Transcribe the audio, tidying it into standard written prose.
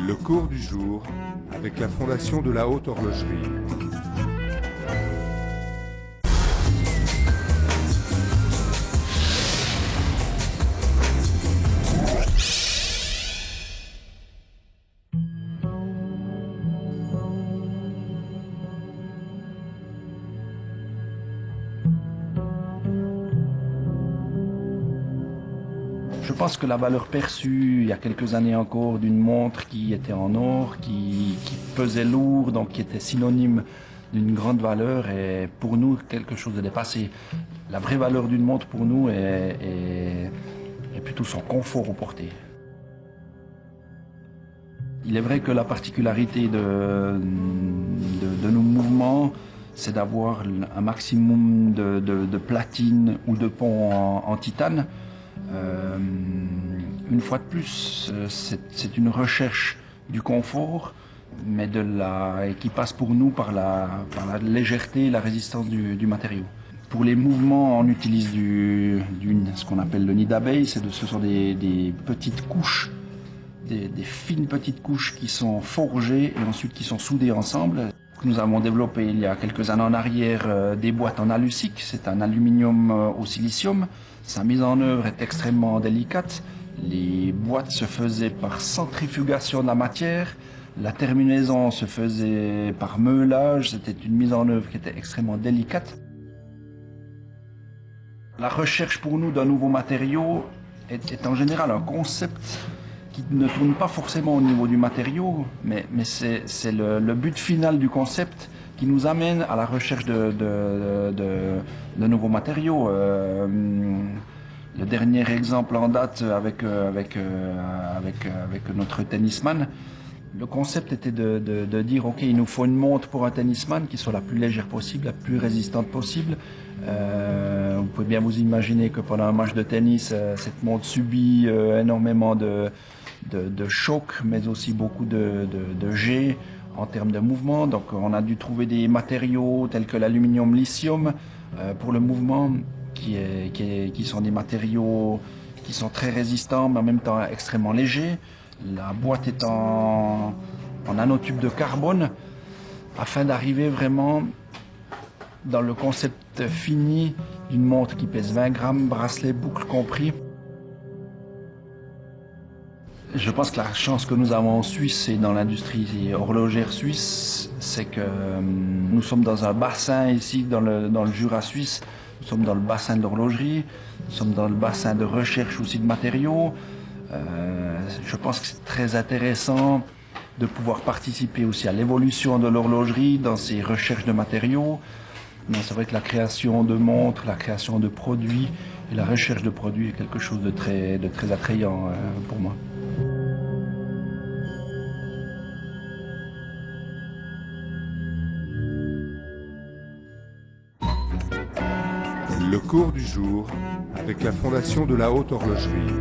Le cours du jour avec la Fondation de la Haute Horlogerie. Je pense que la valeur perçue il y a quelques années encore d'une montre qui était en or, qui pesait lourd, donc qui était synonyme d'une grande valeur, est pour nous quelque chose de dépassé. La vraie valeur d'une montre pour nous est plutôt son confort au porté. Il est vrai que la particularité de nos mouvements, c'est d'avoir un maximum de platine ou de pont en titane. Une fois de plus, c'est une recherche du confort, mais qui passe pour nous par la légèreté et la résistance du matériau. Pour les mouvements, on utilise ce qu'on appelle le nid d'abeille. Ce sont des petites couches, des fines petites couches qui sont forgées et ensuite qui sont soudées ensemble. Nous avons développé il y a quelques années en arrière des boîtes en alusic, c'est un aluminium au silicium. Sa mise en œuvre est extrêmement délicate. Les boîtes se faisaient par centrifugation de la matière. La terminaison se faisait par meulage. C'était une mise en œuvre qui était extrêmement délicate. La recherche pour nous d'un nouveau matériau est en général un concept qui ne tourne pas forcément au niveau du matériau, mais c'est le but final du concept qui nous amène à la recherche de nouveaux matériaux. Le dernier exemple en date avec notre tennisman, le concept était de dire ok, il nous faut une montre pour un tennisman qui soit la plus légère possible, la plus résistante possible. Vous pouvez bien vous imaginer que pendant un match de tennis, cette montre subit énormément de chocs, mais aussi beaucoup de jets en termes de mouvement. Donc on a dû trouver des matériaux tels que l'aluminium lithium pour le mouvement, qui sont des matériaux qui sont très résistants, mais en même temps extrêmement légers. La boîte est en nanotube de carbone, afin d'arriver vraiment dans le concept fini d'une montre qui pèse 20 grammes, bracelet, boucle compris. Je pense que la chance que nous avons en Suisse et dans l'industrie horlogère suisse, c'est que nous sommes dans un bassin ici, dans le Jura suisse. Nous sommes dans le bassin de l'horlogerie, nous sommes dans le bassin de recherche aussi de matériaux. Je pense que c'est très intéressant de pouvoir participer aussi à l'évolution de l'horlogerie dans ces recherches de matériaux. Mais c'est vrai que la création de montres, la création de produits et la recherche de produits est quelque chose de très attrayant pour moi. Le cours du jour avec la Fondation de la Haute Horlogerie.